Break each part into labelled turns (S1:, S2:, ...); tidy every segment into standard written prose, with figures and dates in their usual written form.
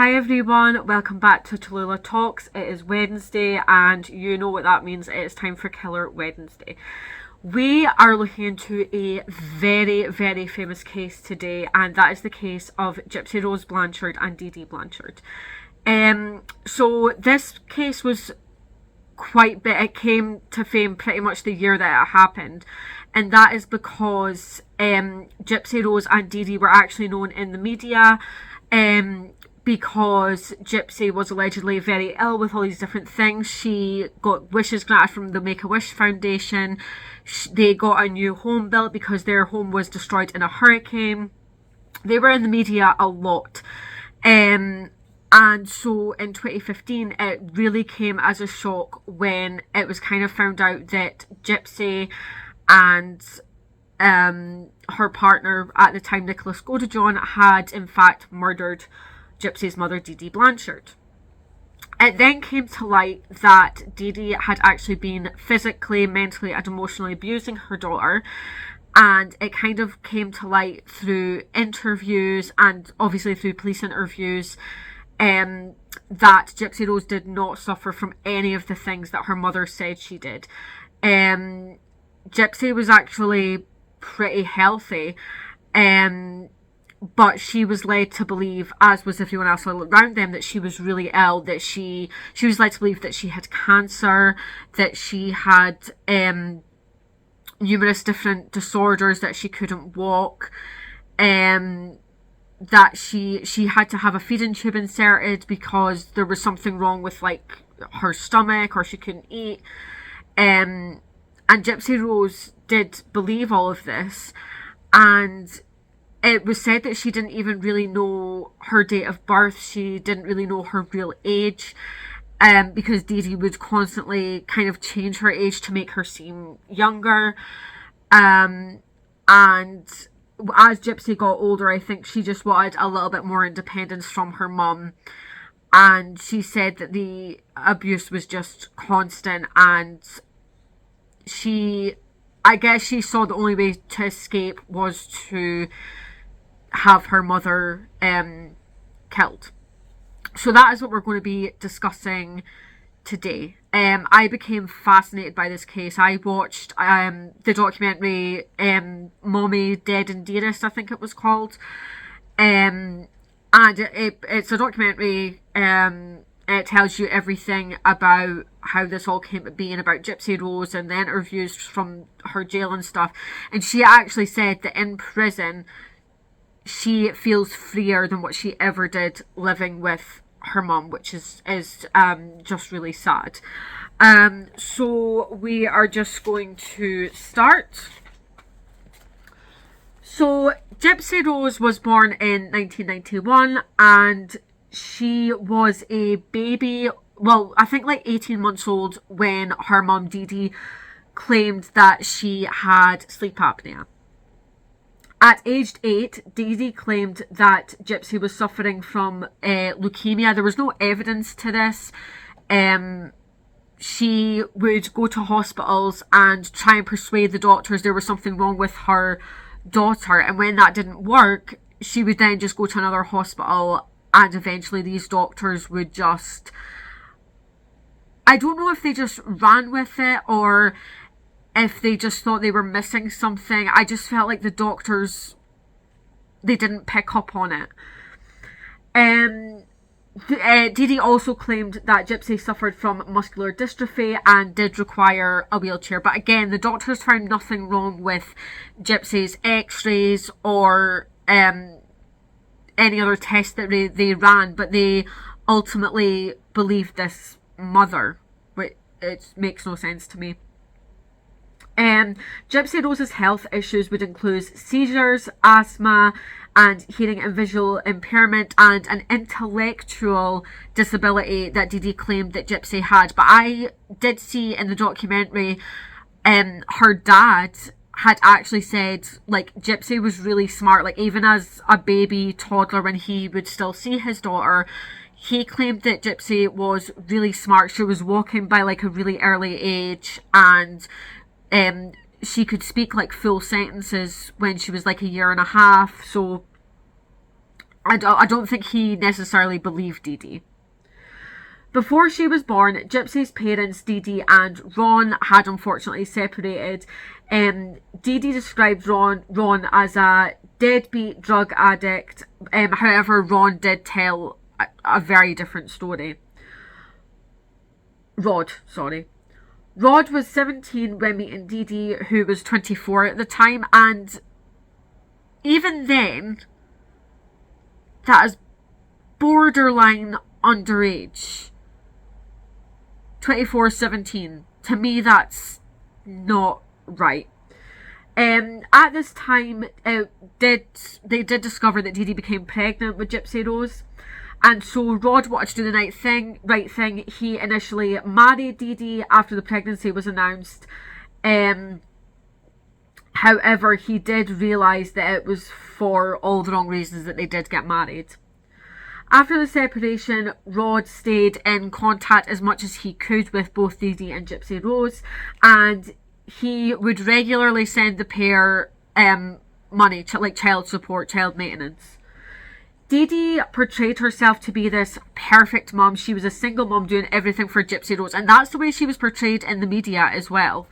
S1: Hi everyone, welcome back to Tallulah Talks. It is Wednesday and you know what that means. It is time for Killer Wednesday. We are looking into a very famous case today, and that is the case of Gypsy Rose Blanchard and Dee Dee Blanchard. So this case was quite big. It came to fame pretty much the year that it happened, and that is because Gypsy Rose and Dee Dee were actually known in the media because Gypsy was allegedly very ill with all these different things. She got wishes granted from the Make-A-Wish Foundation. They got a new home built because their home was destroyed in a hurricane. They were in the media a lot. And so in 2015, it really came as a shock when it was kind of found out that Gypsy and her partner at the time, Nicholas Godejohn, had in fact murdered Gypsy's mother, Dee Dee Blanchard. It then came to light that Dee Dee had actually been physically, mentally and emotionally abusing her daughter, and it kind of came to light through interviews and obviously through police interviews that Gypsy Rose did not suffer from any of the things that her mother said she did. Gypsy was actually pretty healthy, but she was led to believe, as was everyone else around them, that she was really ill, that she was led to believe that she had cancer, that she had numerous different disorders, that she couldn't walk, that she had to have a feeding tube inserted because there was something wrong with like her stomach, or she couldn't eat. And Gypsy Rose did believe all of this, and it was said that she didn't even really know her date of birth. She didn't really know her real age, because Dee Dee would constantly kind of change her age to make her seem younger. And as Gypsy got older, I think she just wanted a little bit more independence from her mum. And she said that the abuse was just constant, and I guess she saw the only way to escape was to have her mother killed. So that is what we're going to be discussing today. I became fascinated by this case. I watched the documentary Mommy, Dead and Dearest, I think it was called. And it's a documentary. It tells you everything about how this all came to be and about Gypsy Rose and the interviews from her jail and stuff. And she actually said that in prison she feels freer than what she ever did living with her mum, which is just really sad. So we are just going to start. So Gypsy Rose was born in 1991, and she was a baby, well, I think like 18 months old, when her mum Dee Dee claimed that she had sleep apnea. At age 8, Dee Dee claimed that Gypsy was suffering from leukemia. There was no evidence to this. She would go to hospitals and try and persuade the doctors there was something wrong with her daughter. And when that didn't work, she would then just go to another hospital, and eventually these doctors would just... I don't know if they just ran with it or if they just thought they were missing something. I just felt like the doctors, they didn't pick up on it. Dee Dee also claimed that Gypsy suffered from muscular dystrophy and did require a wheelchair. But again, the doctors found nothing wrong with Gypsy's x-rays or any other test that they ran. But they ultimately believed this mother, which it makes no sense to me. Gypsy Rose's health issues would include seizures, asthma, and hearing and visual impairment, and an intellectual disability that Dee Dee claimed that Gypsy had. But I did see in the documentary, her dad had actually said, like, Gypsy was really smart. Like, even as a baby toddler, when he would still see his daughter, he claimed that Gypsy was really smart. She was walking by like a really early age, and she could speak like full sentences when she was like a year and a half. So I don't think he necessarily believed Dee Dee. Before she was born, Gypsy's parents, Dee Dee and Ron, had unfortunately separated. Dee Dee described Ron as a deadbeat drug addict. However, Ron did tell a very different story. Rod was 17 when meeting Dee Dee, who was 24 at the time, and even then, that is borderline underage. 24, 17. To me, that's not right. At this time, they did discover that Dee Dee became pregnant with Gypsy Rose. And so Rod wanted to do the right thing. He initially married Dee Dee after the pregnancy was announced. However, he did realise that it was for all the wrong reasons that they did get married. After the separation, Rod stayed in contact as much as he could with both Dee Dee and Gypsy Rose, and he would regularly send the pair money, like child support, child maintenance. Dee Dee portrayed herself to be this perfect mum. She was a single mum doing everything for Gypsy Rose, and that's the way she was portrayed in the media as well.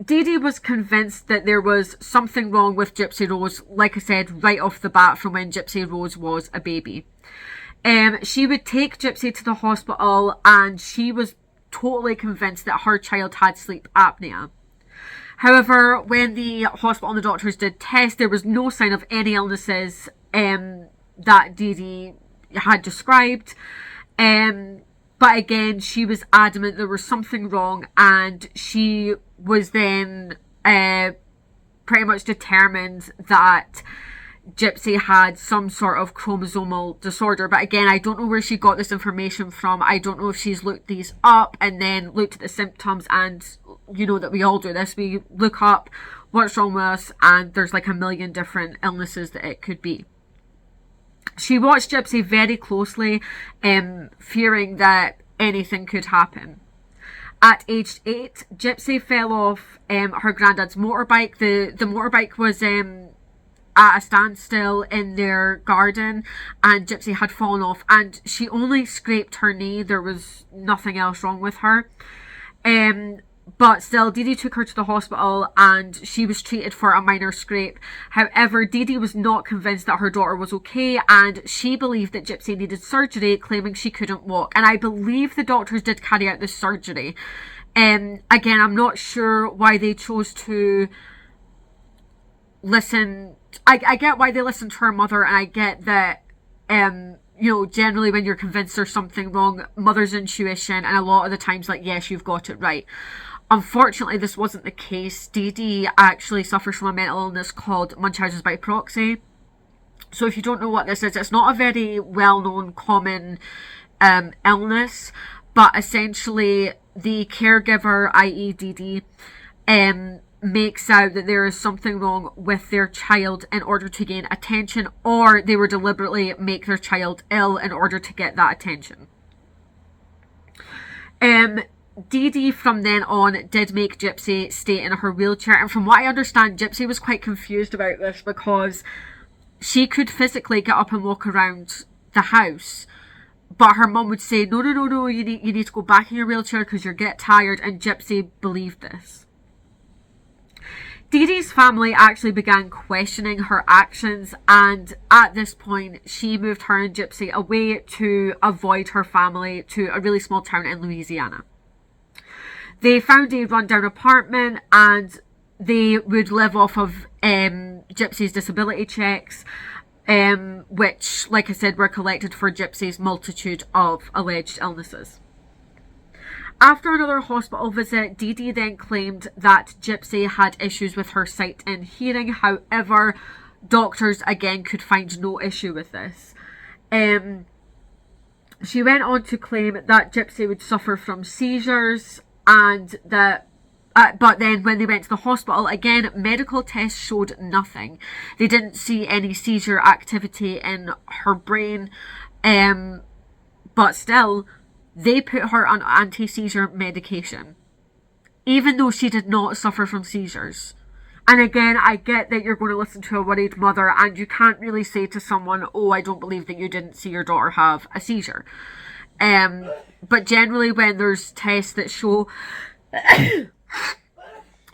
S1: Dee Dee was convinced that there was something wrong with Gypsy Rose, like I said, right off the bat from when Gypsy Rose was a baby. She would take Gypsy to the hospital, and she was totally convinced that her child had sleep apnea. However, when the hospital and the doctors did tests, there was no sign of any illnesses that Dee Dee had described. But again, she was adamant there was something wrong, and she was then pretty much determined that Gypsy had some sort of chromosomal disorder. But again, I don't know where she got this information from. I don't know if she's looked these up and then looked at the symptoms, and you know that we all do this. We look up what's wrong with us, and there's like a million different illnesses that it could be. She watched Gypsy very closely, fearing that anything could happen. At age 8, Gypsy fell off her granddad's motorbike. The motorbike was at a standstill in their garden, and Gypsy had fallen off, and she only scraped her knee. There was nothing else wrong with her. But still, Dee Dee took her to the hospital, and she was treated for a minor scrape. However, Dee Dee was not convinced that her daughter was okay, and she believed that Gypsy needed surgery, claiming she couldn't walk. And I believe the doctors did carry out this surgery. Again, I'm not sure why they chose to listen. I get why they listened to her mother, and I get that, generally when you're convinced there's something wrong, mother's intuition, and a lot of the times, like, yes, you've got it right. Unfortunately, this wasn't the case. Dee Dee actually suffers from a mental illness called Munchausen's by proxy. So if you don't know what this is, it's not a very well-known common illness, but essentially the caregiver, i.e. Dee Dee, makes out that there is something wrong with their child in order to gain attention, or they would deliberately make their child ill in order to get that attention. Dee Dee from then on did make Gypsy stay in her wheelchair, and from what I understand, Gypsy was quite confused about this because she could physically get up and walk around the house, but her mum would say, no, you need to go back in your wheelchair because you'll get tired, and Gypsy believed this. Dee Dee's family actually began questioning her actions, and at this point she moved her and Gypsy away to avoid her family to a really small town in Louisiana. They found a rundown apartment, and they would live off of Gypsy's disability checks, which, like I said, were collected for Gypsy's multitude of alleged illnesses. After another hospital visit, Dee Dee then claimed that Gypsy had issues with her sight and hearing. However, doctors again could find no issue with this. She went on to claim that Gypsy would suffer from seizures, and that but then when they went to the hospital, again, medical tests showed nothing. They didn't see any seizure activity in her brain, but still, they put her on anti-seizure medication, even though she did not suffer from seizures. And again, I get that you're going to listen to a worried mother and you can't really say to someone, oh, I don't believe that you didn't see your daughter have a seizure. But generally when there's tests that show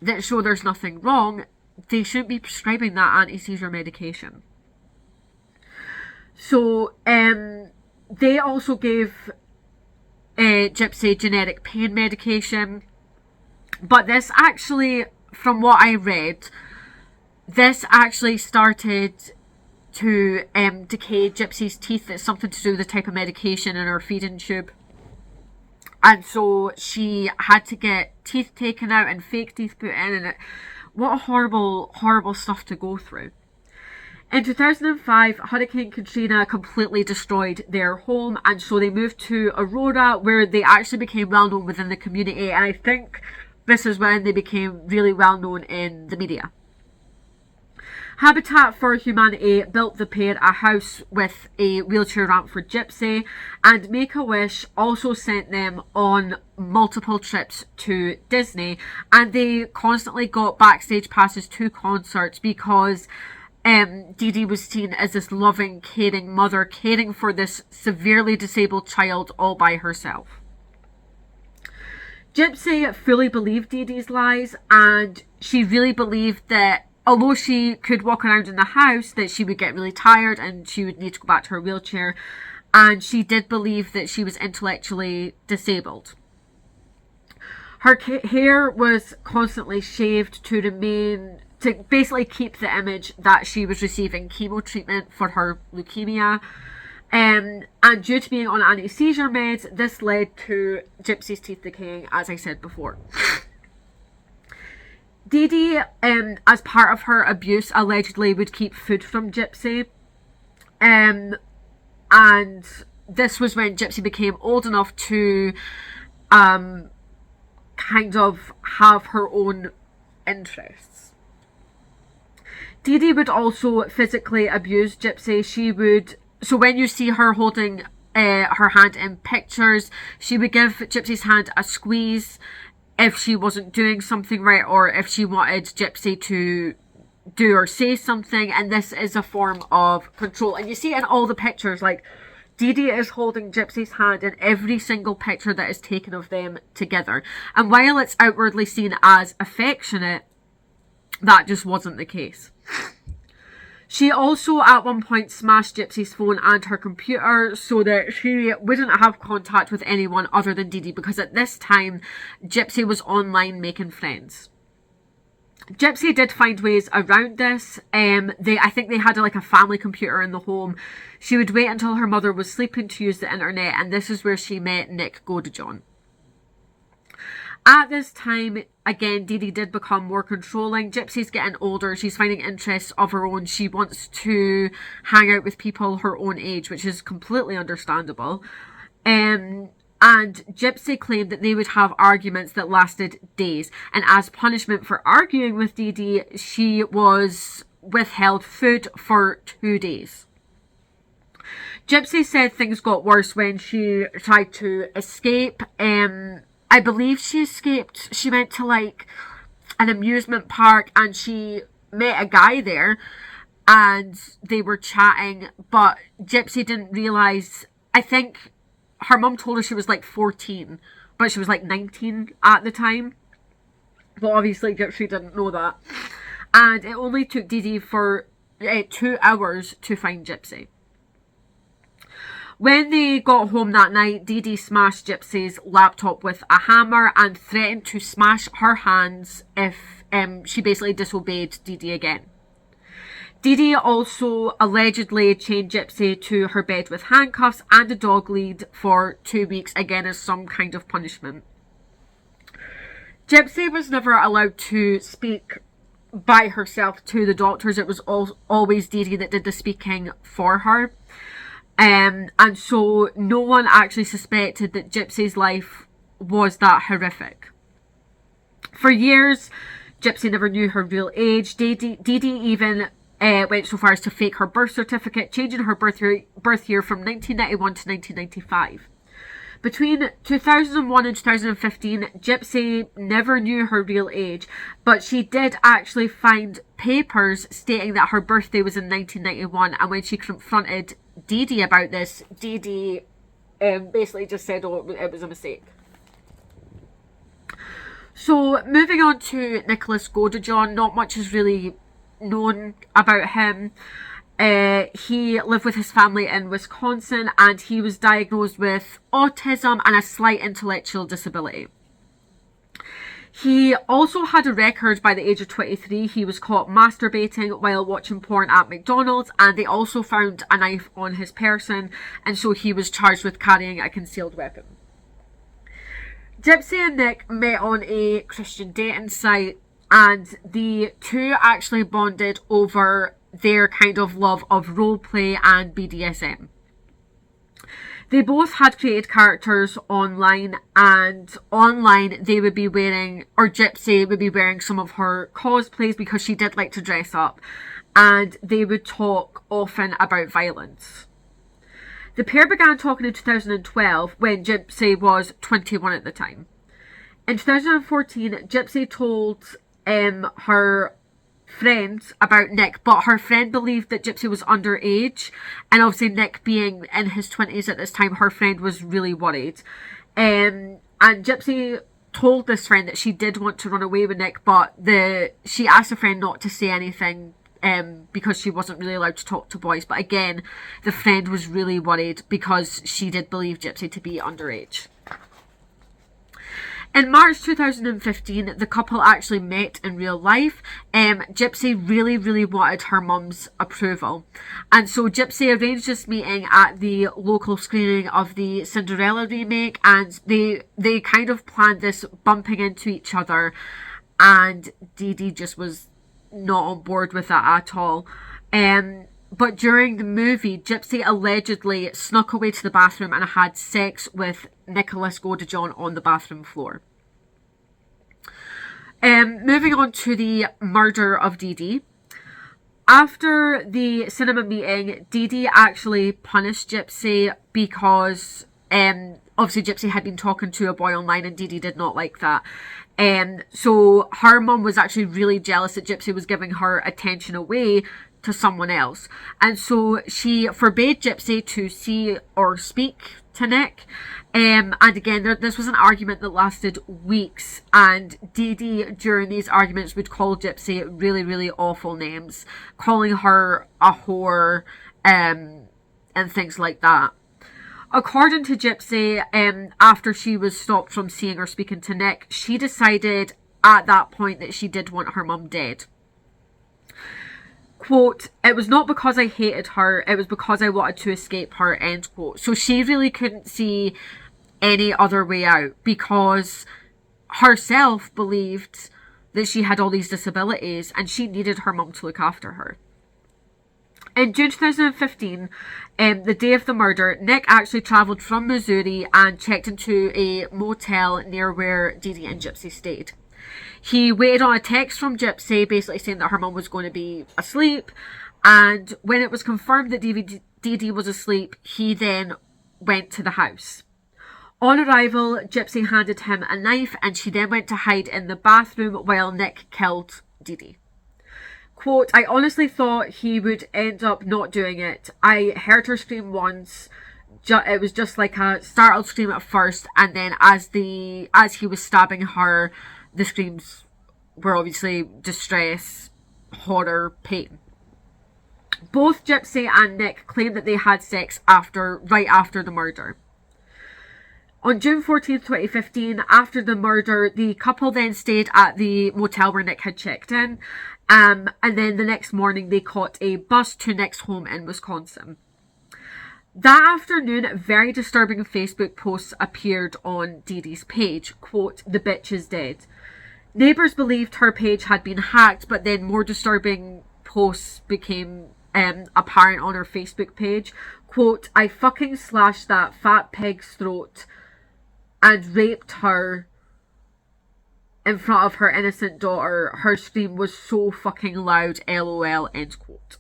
S1: there's nothing wrong, they shouldn't be prescribing that anti-seizure medication. So they also gave Gypsy generic pain medication. But this actually, from what I read, this actually started to decay Gypsy's teeth. It's something to do with the type of medication in her feeding tube. And so she had to get teeth taken out and fake teeth put in. And what a horrible, horrible stuff to go through. In 2005, Hurricane Katrina completely destroyed their home, and so they moved to Aurora, where they actually became well known within the community, and I think this is when they became really well known in the media. Habitat for Humanity built the pair a house with a wheelchair ramp for Gypsy, and Make-A-Wish also sent them on multiple trips to Disney, and they constantly got backstage passes to concerts because Dee Dee was seen as this loving, caring mother, caring for this severely disabled child all by herself. Gypsy fully believed Dee Dee's lies, and she really believed that although she could walk around in the house, that she would get really tired and she would need to go back to her wheelchair, and she did believe that she was intellectually disabled. Her hair was constantly shaved to basically keep the image that she was receiving chemo treatment for her leukemia. And due to being on anti-seizure meds, this led to Gypsy's teeth decaying, as I said before. Dee Dee, as part of her abuse, allegedly would keep food from Gypsy. And this was when Gypsy became old enough to kind of have her own interests. Dee Dee would also physically abuse Gypsy. So when you see her holding her hand in pictures, she would give Gypsy's hand a squeeze if she wasn't doing something right, or if she wanted Gypsy to do or say something, and this is a form of control. And you see in all the pictures, like, Dee Dee is holding Gypsy's hand in every single picture that is taken of them together. And while it's outwardly seen as affectionate, that just wasn't the case. She also at one point smashed Gypsy's phone and her computer so that she wouldn't have contact with anyone other than Dee Dee, because at this time Gypsy was online making friends. Gypsy did find ways around this. I think they had like a family computer in the home. She would wait until her mother was sleeping to use the internet, and this is where she met Nick Godejohn. At this time, again, Dee Dee did become more controlling. Gypsy's getting older. She's finding interests of her own. She wants to hang out with people her own age, which is completely understandable. And Gypsy claimed that they would have arguments that lasted days. And as punishment for arguing with Dee Dee, she was withheld food for 2 days. Gypsy said things got worse when she tried to escape. I believe she escaped. She went to like an amusement park and she met a guy there and they were chatting, but Gypsy didn't realise, I think her mum told her she was like 14, but she was like 19 at the time. But obviously Gypsy didn't know that. And it only took Dee Dee for 2 hours to find Gypsy. When they got home that night, Dee Dee smashed Gypsy's laptop with a hammer and threatened to smash her hands if she basically disobeyed Dee Dee again. Dee Dee also allegedly chained Gypsy to her bed with handcuffs and a dog lead for 2 weeks, again as some kind of punishment. Gypsy was never allowed to speak by herself to the doctors. It was always Dee Dee that did the speaking for her. And so no one actually suspected that Gypsy's life was that horrific. For years, Gypsy never knew her real age. Dee Dee even went so far as to fake her birth certificate, changing her birth year from 1991 to 1995. Between 2001 and 2015, Gypsy never knew her real age, but she did actually find papers stating that her birthday was in 1991, and when she confronted Dee Dee about this, Dee Dee basically just said, oh, it was a mistake. So, moving on to Nicholas Godejohn, not much is really known about him. He lived with his family in Wisconsin, and he was diagnosed with autism and a slight intellectual disability. He also had a record by the age of 23. He was caught masturbating while watching porn at McDonald's, and they also found a knife on his person, and so he was charged with carrying a concealed weapon. Gypsy and Nick met on a Christian dating site, and the two actually bonded over their kind of love of roleplay and BDSM. They both had created characters online, and online they would be wearing, or Gypsy would be wearing some of her cosplays because she did like to dress up, and they would talk often about violence. The pair began talking in 2012 when Gypsy was 21 at the time. In 2014, Gypsy told her friends about Nick, but her friend believed that Gypsy was underage, and obviously Nick being in his 20s at this time, her friend was really worried. And Gypsy told this friend that she did want to run away with Nick, but she asked the friend not to say anything because she wasn't really allowed to talk to boys. But again, the friend was really worried because she did believe Gypsy to be underage. In March 2015, the couple actually met in real life. Gypsy really wanted her mum's approval. And so Gypsy arranged this meeting at the local screening of the Cinderella remake, and they kind of planned this bumping into each other, and Dee Dee just was not on board with that at all. But during the movie, Gypsy allegedly snuck away to the bathroom and had sex with Nicholas Godejohn on the bathroom floor. Moving on to the murder of Dee Dee. After the cinema meeting, Dee Dee actually punished Gypsy because obviously Gypsy had been talking to a boy online, and Dee Dee did not like that. So her mum was actually really jealous that Gypsy was giving her attention away to someone else, and so she forbade Gypsy to see or speak to Nick. And again, this was an argument that lasted weeks, and Dee Dee during these arguments would call Gypsy really awful names, calling her a whore and things like that. According to Gypsy, after she was stopped from seeing or speaking to Nick, she decided at that point that she did want her mum dead. Quote, "It was not because I hated her, it was because I wanted to escape her," end quote. So she really couldn't see any other way out, because herself believed that she had all these disabilities and she needed her mum to look after her. In June 2015, the day of the murder, Nick actually travelled from Missouri and checked into a motel near where Dee Dee and Gypsy stayed. He waited on a text from Gypsy basically saying that her mum was going to be asleep, and when it was confirmed that Dee Dee was asleep, he then went to the house. On arrival, Gypsy handed him a knife, and she then went to hide in the bathroom while Nick killed Dee Dee. Quote, "I honestly thought he would end up not doing it. I heard her scream once. It was just like a startled scream at first, and then as he was stabbing her, the screams were obviously distress, horror, pain." Both Gypsy and Nick claimed that they had sex right after the murder. On June 14th, 2015, after the murder, the couple then stayed at the motel where Nick had checked in, and then the next morning they caught a bus to Nick's home in Wisconsin. That afternoon, very disturbing Facebook posts appeared on Dee Dee's page. Quote, "The bitch is dead." Neighbours believed her page had been hacked, but then more disturbing posts became apparent on her Facebook page. Quote, "I fucking slashed that fat pig's throat and raped her in front of her innocent daughter. Her scream was so fucking loud, lol," end quote.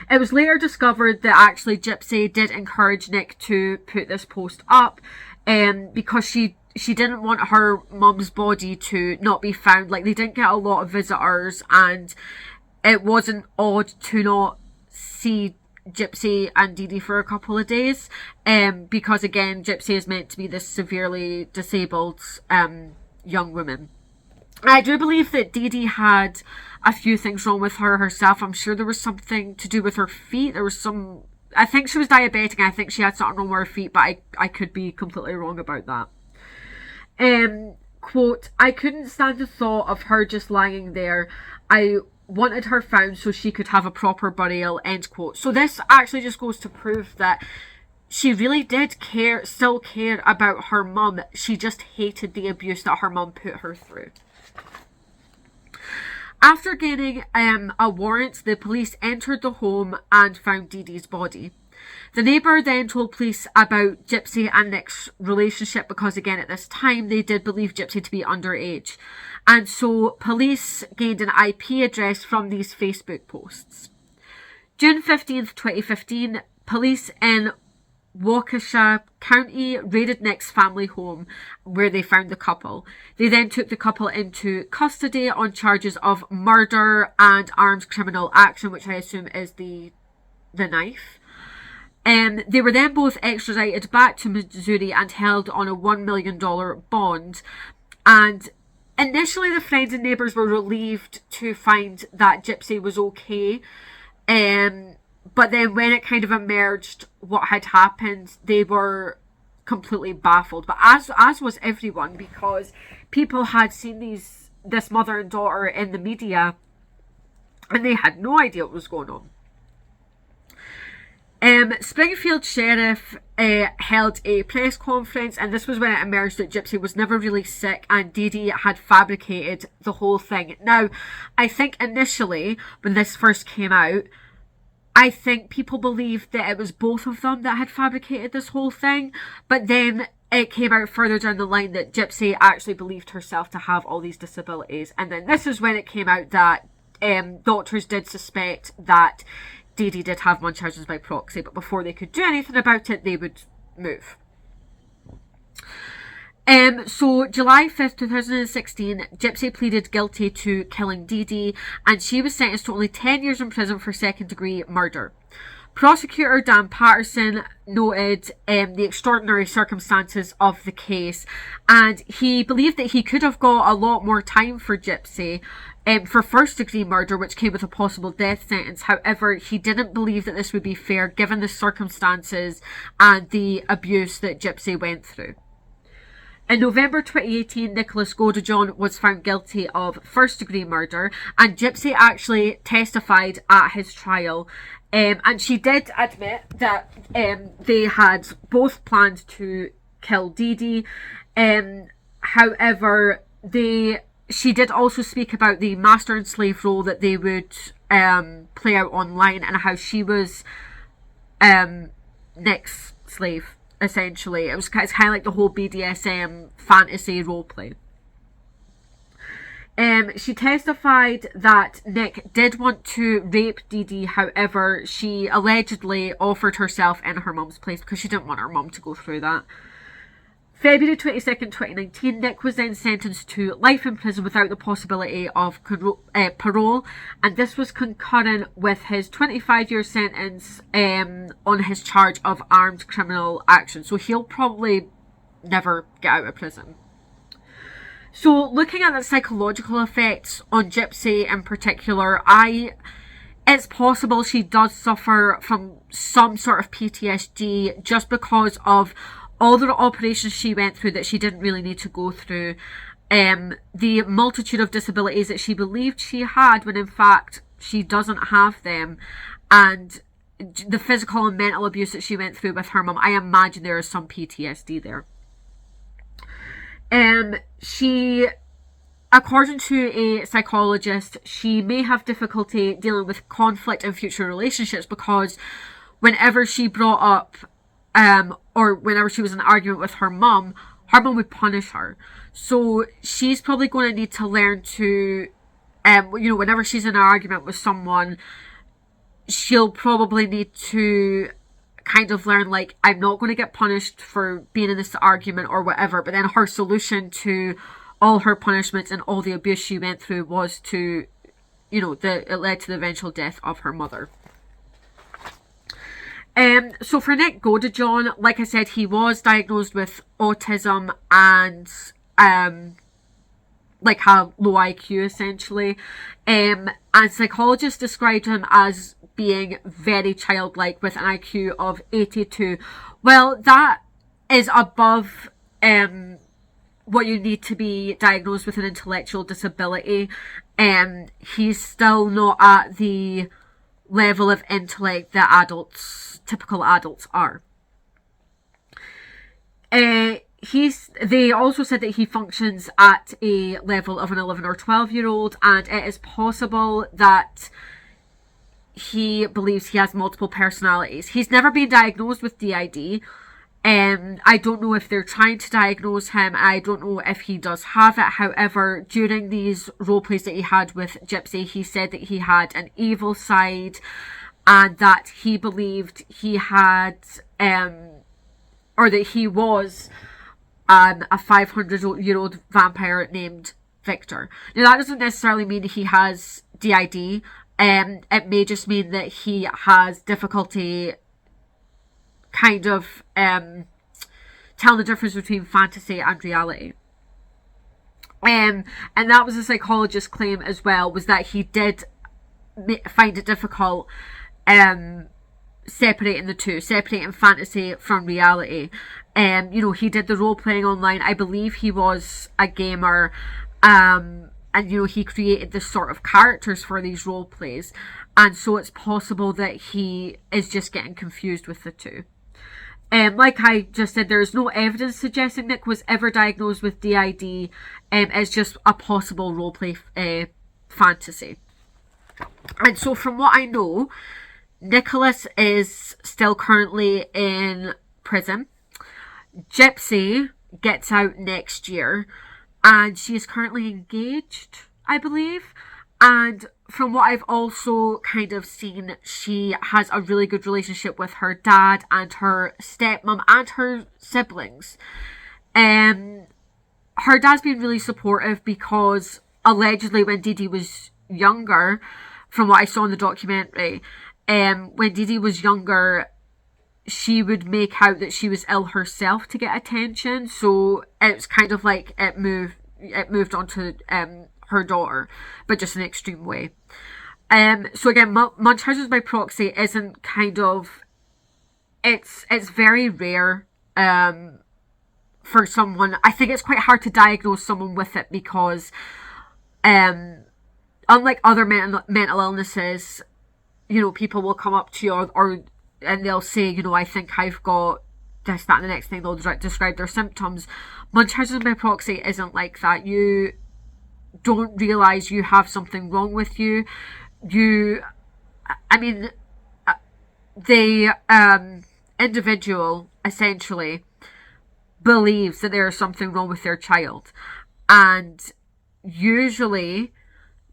S1: It was later discovered that actually Gypsy did encourage Nick to put this post up, because she didn't want her mum's body to not be found. Like, they didn't get a lot of visitors, and it wasn't odd to not see Gypsy and Dee Dee for a couple of days, because again, Gypsy is meant to be this severely disabled young woman. I do believe that Dee Dee had a few things wrong with her herself. I'm sure there was something to do with her feet. There was some... I think she was diabetic, and I think she had something wrong with her feet, but I could be completely wrong about that. Quote, "I couldn't stand the thought of her just lying there. I wanted her found so she could have a proper burial," end quote. So this actually just goes to prove that she really did still care about her mum. She just hated the abuse that her mum put her through. After gaining a warrant, the police entered the home and found Dee Dee's body. The neighbour then told police about Gypsy and Nick's relationship, because again, at this time, they did believe Gypsy to be underage. And so police gained an IP address from these Facebook posts. June 15th, 2015, police in Waukesha County raided Nick's family home, where they found the couple. They then took the couple into custody on charges of murder and armed criminal action, which I assume is the knife. They were then both extradited back to Missouri and held on a $1 million bond. And initially, the friends and neighbours were relieved to find that Gypsy was okay. But then when it kind of emerged what had happened, they were completely baffled. But as was everyone, because people had seen this mother and daughter in the media, and they had no idea what was going on. Springfield Sheriff held a press conference, and this was when it emerged that Gypsy was never really sick and Dee Dee had fabricated the whole thing. Now, I think initially, when this first came out, I think people believed that it was both of them that had fabricated this whole thing, but then it came out further down the line that Gypsy actually believed herself to have all these disabilities. And then this is when it came out that doctors did suspect that Dee Dee did have Munchausen's by proxy, but before they could do anything about it, they would move. So July 5th, 2016, Gypsy pleaded guilty to killing Dee Dee, and she was sentenced to only 10 years in prison for second-degree murder. Prosecutor Dan Patterson noted the extraordinary circumstances of the case, and he believed that he could have got a lot more time for Gypsy for first-degree murder, which came with a possible death sentence. However, he didn't believe that this would be fair given the circumstances and the abuse that Gypsy went through. In November 2018, Nicholas Godejohn was found guilty of first-degree murder, and Gypsy actually testified at his trial. And she did admit that they had both planned to kill Dee Dee. However, she did also speak about the master and slave role that they would play out online, and how she was Nick's slave. Essentially, it's kind of like the whole BDSM fantasy roleplay. She testified that Nick did want to rape Dee Dee. However, she allegedly offered herself in her mum's place because she didn't want her mum to go through that. February 22nd, 2019, Nick was then sentenced to life in prison without the possibility of parole, and this was concurrent with his 25-year sentence on his charge of armed criminal action. So he'll probably never get out of prison. So looking at the psychological effects on Gypsy in particular, it's possible she does suffer from some sort of PTSD just because of all the operations she went through that she didn't really need to go through, the multitude of disabilities that she believed she had when in fact she doesn't have them, and the physical and mental abuse that she went through with her mum. I imagine there is some PTSD there. She, according to a psychologist, she may have difficulty dealing with conflict in future relationships because whenever she brought up or whenever she was in an argument with her mum would punish her. So she's probably going to need to learn to, whenever she's in an argument with someone, she'll probably need to kind of learn, like, I'm not going to get punished for being in this argument or whatever. But then her solution to all her punishments and all the abuse she went through was to, it led to the eventual death of her mother. So for Nick Godejohn, like I said, he was diagnosed with autism and like have low IQ essentially. And psychologists described him as being very childlike with an IQ of 82. Well, that is above what you need to be diagnosed with an intellectual disability. He's still not at the level of intellect that typical adults are. They also said that he functions at a level of an 11 or 12-year-old, and it is possible that he believes he has multiple personalities. He's never been diagnosed with DID. I don't know if they're trying to diagnose him. I don't know if he does have it. However, during these role plays that he had with Gypsy, he said that he had an evil side and that he believed he had, or that he was a 500-year-old vampire named Victor. Now, that doesn't necessarily mean he has DID. It may just mean that he has difficulty kind of telling the difference between fantasy and reality. And that was a psychologist's claim as well, was that he did find it difficult separating the two, separating fantasy from reality. He did the role playing online. I believe he was a gamer, and he created this sort of characters for these role plays, and so it's possible that he is just getting confused with the two. Like I just said, there's no evidence suggesting Nick was ever diagnosed with DID. It's just a possible roleplay fantasy. And so from what I know, Nicholas is still currently in prison. Gypsy gets out next year, and she is currently engaged, I believe. And from what I've also kind of seen, she has a really good relationship with her dad and her stepmom and her siblings. Her dad's been really supportive because allegedly when Dee Dee was younger, from what I saw in the documentary, when Dee Dee was younger, she would make out that she was ill herself to get attention. So it's kind of like it moved on to her daughter, but just in an extreme way. So again, Munchausen's by proxy isn't kind of, it's very rare for someone. I think it's quite hard to diagnose someone with it because unlike other mental illnesses, people will come up to you and they'll say, I think I've got this, that, and the next thing. They'll describe their symptoms. Munchausen's by proxy isn't like that. You don't realise you have something wrong with you. The individual essentially believes that there is something wrong with their child, and usually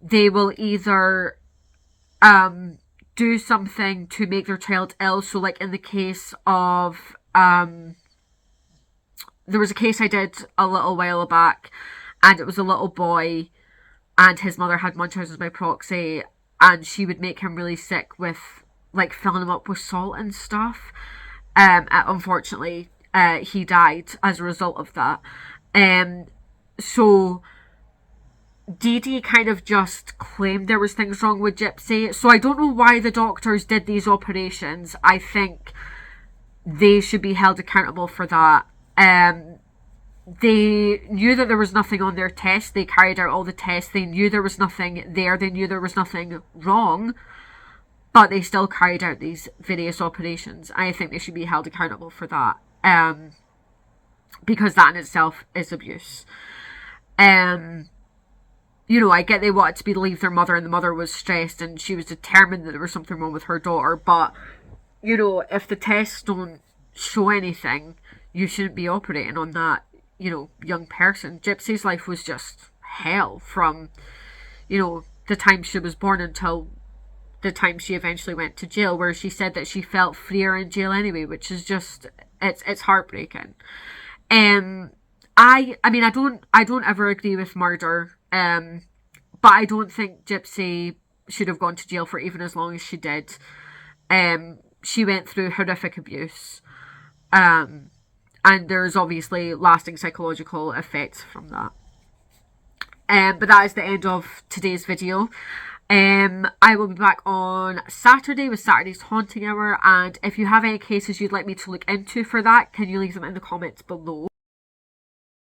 S1: they will either do something to make their child ill. So like in the case of there was a case I did a little while back, and it was a little boy and his mother had Munchausen's by proxy, and she would make him really sick with like filling him up with salt and stuff. Unfortunately, he died as a result of that. So Dee Dee kind of just claimed there was things wrong with Gypsy. So I don't know why the doctors did these operations. I think they should be held accountable for that. They knew that there was nothing on their test. They carried out all the tests. They knew there was nothing there. They knew there was nothing wrong. But they still carried out these various operations. I think they should be held accountable for that. Because that in itself is abuse. I get they wanted to believe their mother, and the mother was stressed and she was determined that there was something wrong with her daughter. But, if the tests don't show anything, you shouldn't be operating on that, young person. Gypsy's life was just hell from, the time she was born until the time she eventually went to jail, where she said that she felt freer in jail anyway, which is just, it's heartbreaking. I mean, I don't ever agree with murder, but I don't think Gypsy should have gone to jail for even as long as she did. She went through horrific abuse, and there's obviously lasting psychological effects from that. But that is the end of today's video. I will be back on Saturday with Saturday's Haunting Hour, and if you have any cases you'd like me to look into for that, can you leave them in the comments below?